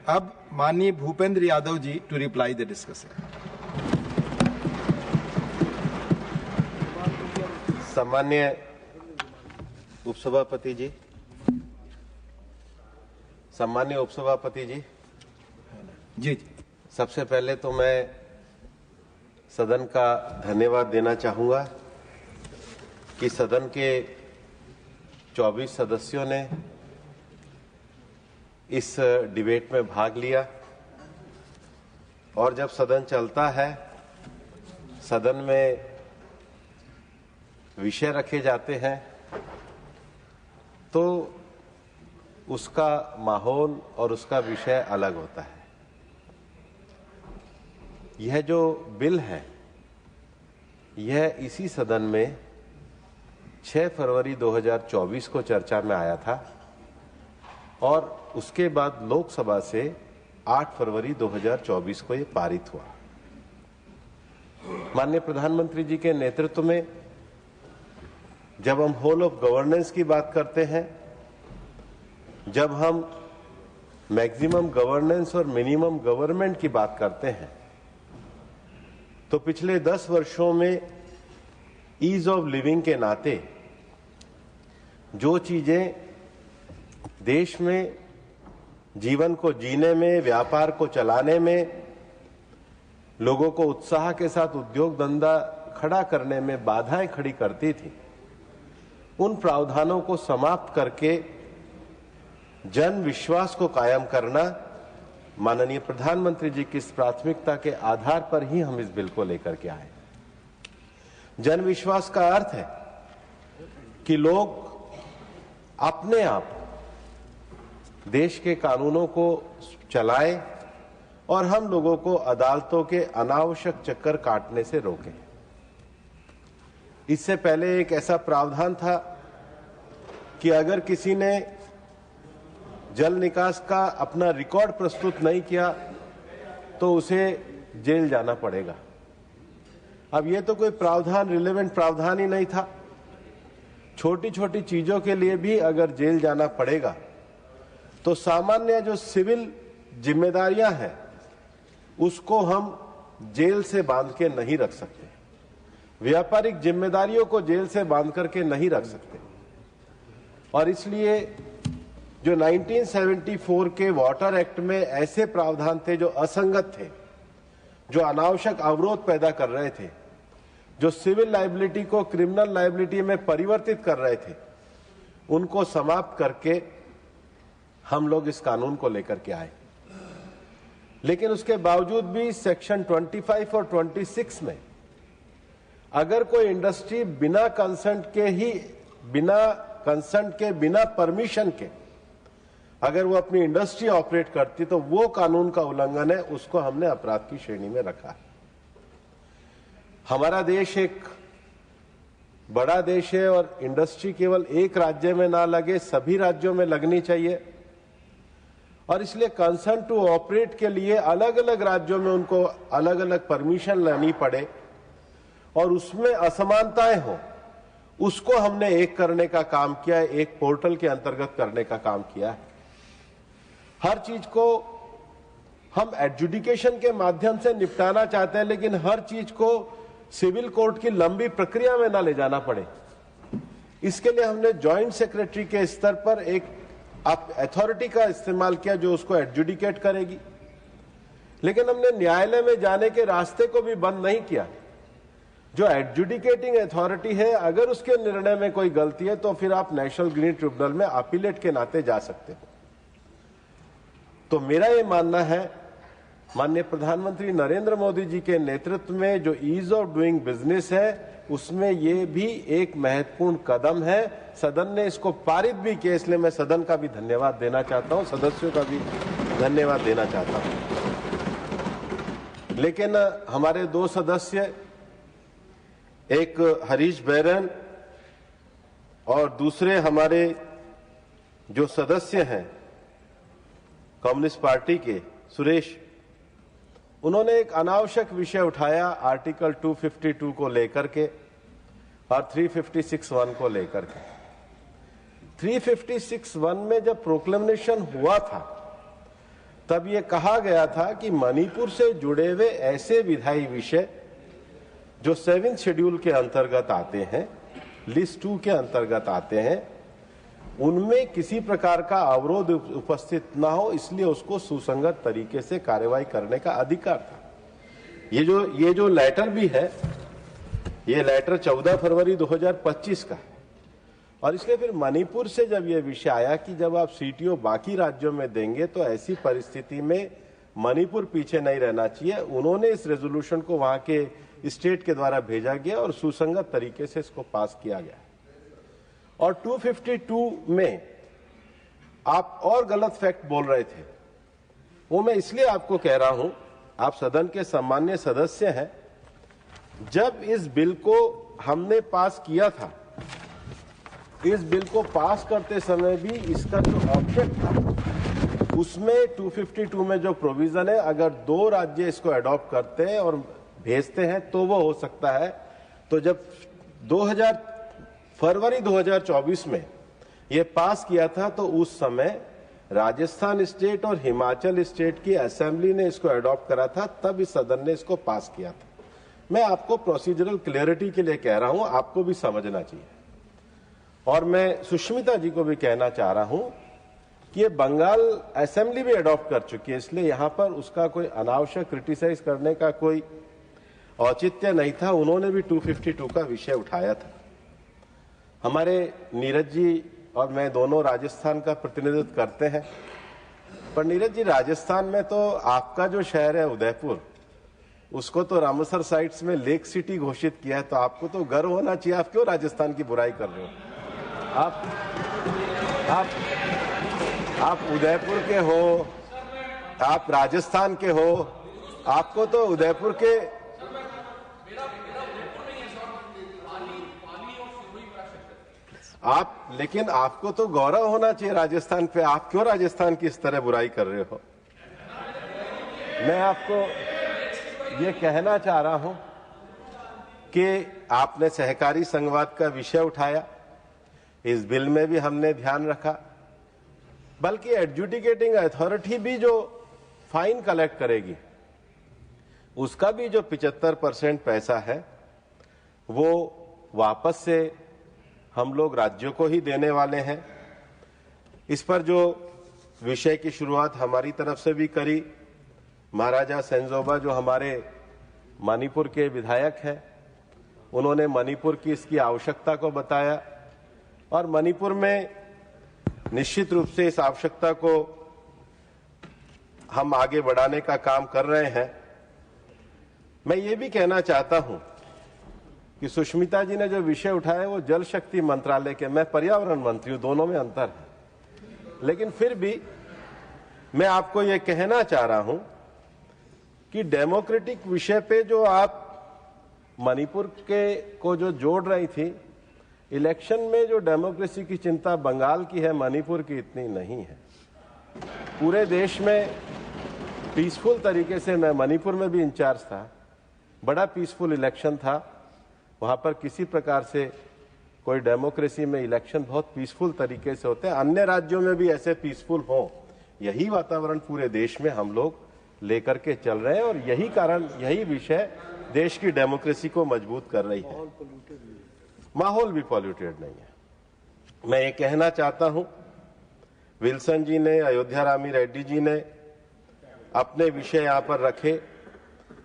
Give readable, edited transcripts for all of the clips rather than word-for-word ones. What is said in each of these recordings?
अब माननीय Bhupendra Yadav ji to reply the discussion. सम्मान्य उपसभापति जी, सम्मान्य उपसभापति जी, जी सबसे पहले तो मैं सदन का धन्यवाद देना चाहूंगा कि सदन के 24 सदस्यों ने इस डिबेट में भाग लिया और जब सदन चलता है, सदन में विषय रखे जाते हैं तो उसका माहौल और उसका विषय अलग होता है। यह जो बिल है, यह इसी सदन में 6 फरवरी 2024 को चर्चा में आया था और उसके बाद लोकसभा से 8 फरवरी 2024 को यह पारित हुआ। माननीय प्रधानमंत्री जी के नेतृत्व में जब हम होल ऑफ गवर्नेंस की बात करते हैं, जब हम मैक्सिमम गवर्नेंस और मिनिमम गवर्नमेंट की बात करते हैं, तो पिछले 10 वर्षों में ईज ऑफ लिविंग के नाते जो चीजें देश में जीवन को जीने में, व्यापार को चलाने में, लोगों को उत्साह के साथ उद्योग धंधा खड़ा करने में बाधाएं खड़ी करती थी, उन प्रावधानों को समाप्त करके जन विश्वास को कायम करना माननीय प्रधानमंत्री जी की इस प्राथमिकता के आधार पर ही हम इस बिल को लेकर के आए। जन विश्वास का अर्थ है कि लोग अपने आप देश के कानूनों को चलाएं और हम लोगों को अदालतों के अनावश्यक चक्कर काटने से रोकें। इससे पहले एक ऐसा प्रावधान था कि अगर किसी ने जल निकास का अपना रिकॉर्ड प्रस्तुत नहीं किया तो उसे जेल जाना पड़ेगा। अब ये तो कोई प्रावधान, रिलेवेंट प्रावधान ही नहीं था। छोटी छोटी चीजों के लिए भी अगर जेल जाना पड़ेगा तो सामान्य जो सिविल जिम्मेदारियां हैं उसको हम जेल से बांध के नहीं रख सकते, व्यापारिक जिम्मेदारियों को जेल से बांध करके नहीं रख सकते। और इसलिए जो 1974 के वाटर एक्ट में ऐसे प्रावधान थे जो असंगत थे, जो अनावश्यक अवरोध पैदा कर रहे थे, जो सिविल लायबिलिटी को क्रिमिनल लायबिलिटी में परिवर्तित कर रहे थे, उनको समाप्त करके हम लोग इस कानून को लेकर के आए। लेकिन उसके बावजूद भी सेक्शन 25 और 26 में अगर कोई इंडस्ट्री बिना कंसेंट के, बिना परमिशन के अगर वो अपनी इंडस्ट्री ऑपरेट करती तो वो कानून का उल्लंघन है, उसको हमने अपराध की श्रेणी में रखा है। हमारा देश एक बड़ा देश है और इंडस्ट्री केवल एक राज्य में ना लगे, सभी राज्यों में लगनी चाहिए। और इसलिए कंसेंट टू ऑपरेट के लिए अलग अलग राज्यों में उनको अलग अलग परमिशन लेनी पड़े और उसमें असमानताएं हो, उसको हमने एक करने का काम किया है, एक पोर्टल के अंतर्गत करने का काम किया है। हर चीज को हम एडजुडिकेशन के माध्यम से निपटाना चाहते हैं, लेकिन हर चीज को सिविल कोर्ट की लंबी प्रक्रिया में ना ले जाना पड़े, इसके लिए हमने जॉइंट सेक्रेटरी के स्तर पर एक अथॉरिटी का इस्तेमाल किया जो उसको एडजुडिकेट करेगी। लेकिन हमने न्यायालय में जाने के रास्ते को भी बंद नहीं किया। जो एडजुडिकेटिंग अथॉरिटी है, अगर उसके निर्णय में कोई गलती है तो फिर आप नेशनल ग्रीन ट्रिब्यूनल में अपीलेट के नाते जा सकते हो। तो मेरा ये मानना है, माननीय प्रधानमंत्री नरेंद्र मोदी जी के नेतृत्व में जो ईज ऑफ डूइंग बिजनेस है, उसमें ये भी एक महत्वपूर्ण कदम है। सदन ने इसको पारित भी किया, इसलिए मैं सदन का भी धन्यवाद देना चाहता हूं, सदस्यों का भी धन्यवाद देना चाहता हूं। लेकिन हमारे 2 सदस्य, एक हरीश बैरन और दूसरे हमारे जो सदस्य हैं कम्युनिस्ट पार्टी के सुरेश, उन्होंने एक अनावश्यक विषय उठाया आर्टिकल 252 को लेकर के और 356(1) को लेकर के। 356(1) में जब प्रोक्लेमेशन हुआ था तब ये कहा गया था कि मणिपुर से जुड़े हुए ऐसे विधायी विषय जो 7th शेड्यूल के अंतर्गत आते हैं, लिस्ट 2 के अंतर्गत आते हैं, उनमें किसी प्रकार का अवरोध उपस्थित ना हो, इसलिए उसको सुसंगत तरीके से कार्रवाई करने का अधिकार था। ये जो लेटर भी है, ये लेटर 14 फरवरी 2025 का है। और इसलिए फिर मणिपुर से जब ये विषय आया कि जब आप सीटीओ बाकी राज्यों में देंगे तो ऐसी परिस्थिति में मणिपुर पीछे नहीं रहना चाहिए, उन्होंने इस रेजोल्यूशन को वहां के स्टेट के द्वारा भेजा गया और सुसंगत तरीके से इसको पास किया गया। और 252 में आप और गलत फैक्ट बोल रहे थे, वो मैं इसलिए आपको कह रहा हूं, आप सदन के सम्मान्य सदस्य हैं। जब इस बिल को हमने पास किया था, इस बिल को पास करते समय भी इसका जो ऑब्जेक्ट था उसमें 252 में जो प्रोविजन है, अगर 2 राज्य इसको अडॉप्ट करते हैं और भेजते हैं तो वो हो सकता है। तो जब फरवरी 2024 में ये पास किया था तो उस समय राजस्थान स्टेट और हिमाचल स्टेट की असेंबली ने इसको अडॉप्ट करा था, तब इस सदन ने इसको पास किया था। मैं आपको प्रोसीजरल क्लियरिटी के लिए कह रहा हूं, आपको भी समझना चाहिए। और मैं सुष्मिता जी को भी कहना चाह रहा हूं कि ये बंगाल असेंबली भी अडॉप्ट कर चुकी है, इसलिए यहां पर उसका कोई अनावश्यक क्रिटिसाइज करने का कोई औचित्य नहीं था। उन्होंने भी 252 का विषय उठाया था। हमारे नीरज जी और मैं दोनों राजस्थान का प्रतिनिधित्व करते हैं, पर नीरज जी, राजस्थान में तो आपका जो शहर है उदयपुर, उसको तो रामसर साइट्स में लेक सिटी घोषित किया है, तो आपको तो गर्व होना चाहिए। आप क्यों राजस्थान की बुराई कर रहे हो? आप उदयपुर के हो, आप राजस्थान के हो, आपको तो उदयपुर के लेकिन आपको तो गौरव होना चाहिए राजस्थान पे। आप क्यों राजस्थान की इस तरह बुराई कर रहे हो? मैं आपको ये कहना चाह रहा हूं कि आपने सहकारी संघवाद का विषय उठाया, इस बिल में भी हमने ध्यान रखा। बल्कि एडजुडिकेटिंग अथॉरिटी भी जो फाइन कलेक्ट करेगी, उसका भी जो 75% पैसा है वो वापस से हम लोग राज्यों को ही देने वाले हैं। इस पर जो विषय की शुरुआत हमारी तरफ से भी करी, महाराजा सेंजोबा जो हमारे मणिपुर के विधायक हैं, उन्होंने मणिपुर की इसकी आवश्यकता को बताया और मणिपुर में निश्चित रूप से इस आवश्यकता को हम आगे बढ़ाने का काम कर रहे हैं। मैं ये भी कहना चाहता हूं कि सुष्मिता जी ने जो विषय उठाया है वो जल शक्ति मंत्रालय के, मैं पर्यावरण मंत्री हूं, दोनों में अंतर है। लेकिन फिर भी मैं आपको ये कहना चाह रहा हूं कि डेमोक्रेटिक विषय पे जो आप मणिपुर के को जो जोड़ रही थी, इलेक्शन में जो डेमोक्रेसी की चिंता बंगाल की है, मणिपुर की इतनी नहीं है। पूरे देश में पीसफुल तरीके से, मैं मणिपुर में भी इंचार्ज था, बड़ा पीसफुल इलेक्शन था। वहां पर किसी प्रकार से कोई डेमोक्रेसी में इलेक्शन बहुत पीसफुल तरीके से होते हैं। अन्य राज्यों में भी ऐसे पीसफुल हो, यही वातावरण पूरे देश में हम लोग लेकर के चल रहे हैं और यही कारण, यही विषय देश की डेमोक्रेसी को मजबूत कर रही है। माहौल भी पॉल्यूटेड नहीं है। मैं ये कहना चाहता हूं, विल्सन जी ने, अयोध्या रामी रेड्डी जी ने अपने विषय यहां पर रखे,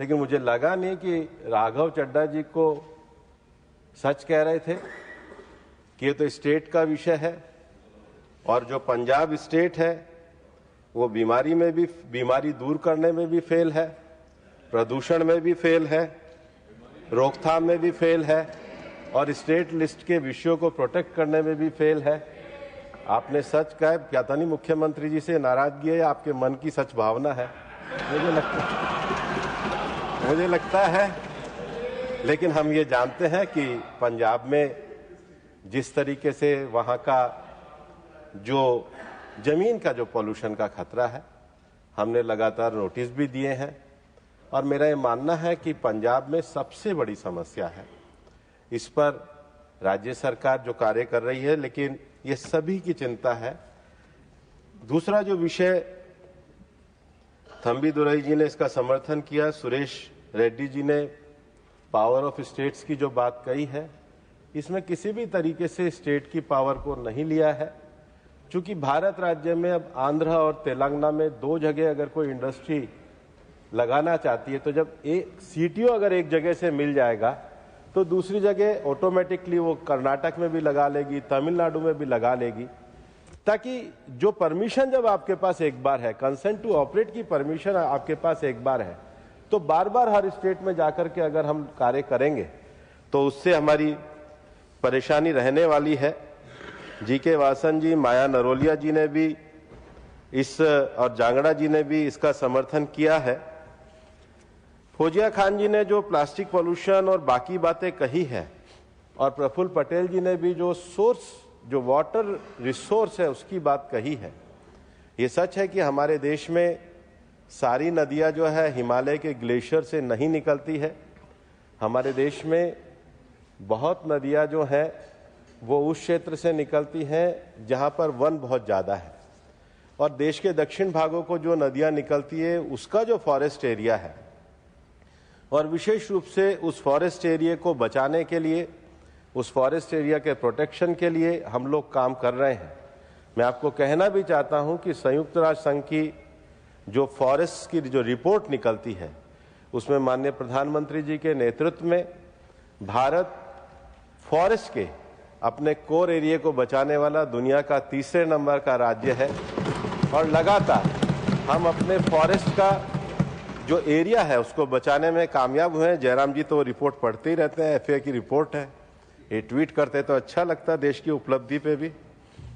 लेकिन मुझे लगा नहीं कि राघव चड्ढा जी को सच कह रहे थे कि ये तो स्टेट का विषय है और जो पंजाब स्टेट है वो बीमारी दूर करने में भी फेल है, प्रदूषण में भी फेल है, रोकथाम में भी फेल है और स्टेट लिस्ट के विषयों को प्रोटेक्ट करने में भी फेल है। आपने सच कहा, क्या था नहीं मुख्यमंत्री जी से नाराजगी है या आपके मन की सच भावना है, मुझे लगता है। लेकिन हम ये जानते हैं कि पंजाब में जिस तरीके से वहां का जो जमीन का जो पॉल्यूशन का खतरा है, हमने लगातार नोटिस भी दिए हैं और मेरा ये मानना है कि पंजाब में सबसे बड़ी समस्या है। इस पर राज्य सरकार जो कार्य कर रही है, लेकिन ये सभी की चिंता है। दूसरा जो विषय थंबी दुरई जी ने इसका समर्थन किया। सुरेश रेड्डी जी ने पावर ऑफ स्टेट्स की जो बात कही है, इसमें किसी भी तरीके से स्टेट की पावर को नहीं लिया है। चूंकि भारत राज्य में अब आंध्र और तेलंगाना में दो जगह अगर कोई इंडस्ट्री लगाना चाहती है, तो जब एक सीटीओ अगर एक जगह से मिल जाएगा तो दूसरी जगह ऑटोमेटिकली वो कर्नाटक में भी लगा लेगी, तमिलनाडु में भी लगा लेगी, ताकि जो परमिशन जब आपके पास एक बार है, कंसेंट टू ऑपरेट की परमिशन आपके पास एक बार है, तो बार बार हर स्टेट में जाकर के अगर हम कार्य करेंगे तो उससे हमारी परेशानी रहने वाली है। जीके वासन जी, माया नरोलिया जी ने भी इस और जांगड़ा जी ने भी इसका समर्थन किया है। फौजिया खान जी ने जो प्लास्टिक पॉल्यूशन और बाकी बातें कही है, और प्रफुल्ल पटेल जी ने भी जो सोर्स, जो वाटर रिसोर्स है उसकी बात कही है। ये सच है कि हमारे देश में सारी नदियां जो है हिमालय के ग्लेशियर से नहीं निकलती है। हमारे देश में बहुत नदियां जो हैं वो उस क्षेत्र से निकलती हैं जहां पर वन बहुत ज़्यादा है, और देश के दक्षिण भागों को जो नदियां निकलती है उसका जो फॉरेस्ट एरिया है, और विशेष रूप से उस फॉरेस्ट एरिया को बचाने के लिए, उस फॉरेस्ट एरिया के प्रोटेक्शन के लिए हम लोग काम कर रहे हैं। मैं आपको कहना भी चाहता हूं कि संयुक्त राष्ट्र संघ की जो फॉरेस्ट की जो रिपोर्ट निकलती है उसमें माननीय प्रधानमंत्री जी के नेतृत्व में भारत फॉरेस्ट के अपने कोर एरिया को बचाने वाला दुनिया का तीसरे नंबर का राज्य है, और लगातार हम अपने फॉरेस्ट का जो एरिया है उसको बचाने में कामयाब हुए हैं। जयराम जी तो रिपोर्ट पढ़ते ही रहते हैं, एफए की रिपोर्ट है, ये ट्वीट करते तो अच्छा लगता है देश की उपलब्धि पे भी।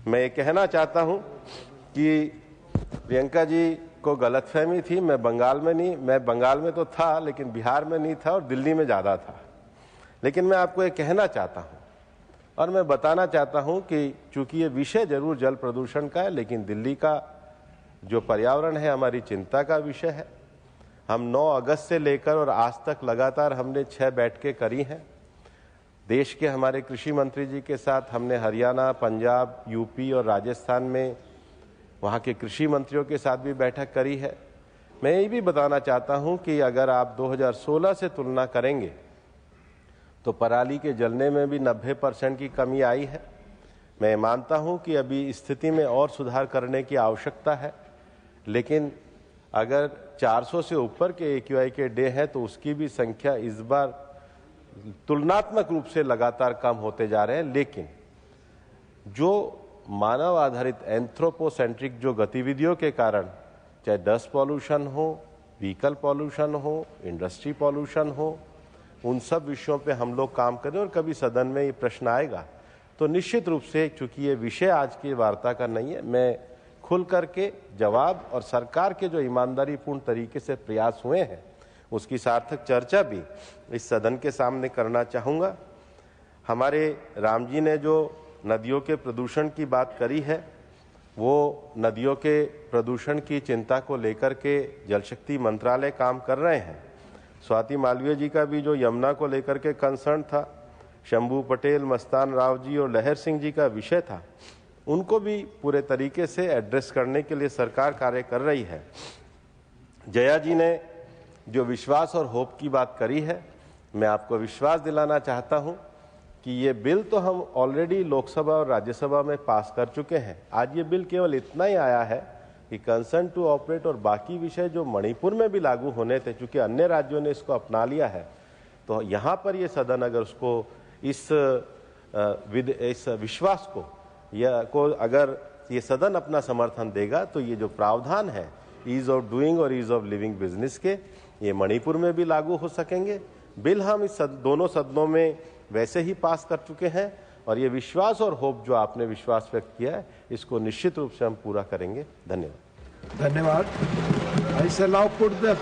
मैं ये कहना चाहता हूं कि प्रियंका जी को गलतफहमी थी, मैं बंगाल में नहीं, मैं बंगाल में तो था लेकिन बिहार में नहीं था और दिल्ली में ज़्यादा था। लेकिन मैं आपको ये कहना चाहता हूँ और मैं बताना चाहता हूँ कि चूंकि ये विषय जरूर जल प्रदूषण का है, लेकिन दिल्ली का जो पर्यावरण है हमारी चिंता का विषय है। हम 9 अगस्त से लेकर और आज तक लगातार हमने 6 बैठकें करी हैं। देश के हमारे कृषि मंत्री जी के साथ हमने हरियाणा, पंजाब, यूपी और राजस्थान में वहाँ के कृषि मंत्रियों के साथ भी बैठक करी है। मैं ये भी बताना चाहता हूँ कि अगर आप 2016 से तुलना करेंगे तो पराली के जलने में भी 90% की कमी आई है। मैं मानता हूँ कि अभी स्थिति में और सुधार करने की आवश्यकता है, लेकिन अगर 400 से ऊपर के AQI के डे हैं तो उसकी भी संख्या इस बार तुलनात्मक रूप से लगातार कम होते जा रहे हैं। लेकिन जो मानव आधारित एंथ्रोपोसेंट्रिक जो गतिविधियों के कारण, चाहे डस्ट पॉल्यूशन हो, व्हीकल पॉल्यूशन हो, इंडस्ट्री पॉल्यूशन हो, उन सब विषयों पे हम लोग काम करें। और कभी सदन में ये प्रश्न आएगा तो निश्चित रूप से, चूंकि ये विषय आज की वार्ता का नहीं है, मैं खुल करके जवाब और सरकार के जो ईमानदारीपूर्ण तरीके से प्रयास हुए हैं उसकी सार्थक चर्चा भी इस सदन के सामने करना चाहूँगा। हमारे राम जी ने जो नदियों के प्रदूषण की बात करी है, वो नदियों के प्रदूषण की चिंता को लेकर के जल शक्ति मंत्रालय काम कर रहे हैं। स्वाति मालवीय जी का भी जो यमुना को लेकर के कंसर्न था, शंभू पटेल, मस्तान राव जी और लहर सिंह जी का विषय था, उनको भी पूरे तरीके से एड्रेस करने के लिए सरकार कार्य कर रही है। जया जी ने जो विश्वास और होप की बात करी है, मैं आपको विश्वास दिलाना चाहता हूं कि ये बिल तो हम ऑलरेडी लोकसभा और राज्यसभा में पास कर चुके हैं। आज ये बिल केवल इतना ही आया है कि कंसर्न टू ऑपरेट और बाकी विषय जो मणिपुर में भी लागू होने थे, चूंकि अन्य राज्यों ने इसको अपना लिया है, तो यहाँ पर ये सदन अगर उसको इस विश्वास को अगर ये सदन अपना समर्थन देगा तो ये जो प्रावधान है ईज ऑफ डूइंग और ईज ऑफ लिविंग बिजनेस के, ये मणिपुर में भी लागू हो सकेंगे। बिल हम इस दोनों सदनों में वैसे ही पास कर चुके हैं, और ये विश्वास और होप जो आपने विश्वास व्यक्त किया है, इसको निश्चित रूप से हम पूरा करेंगे। धन्यवाद। धन्यवाद। I shall now put the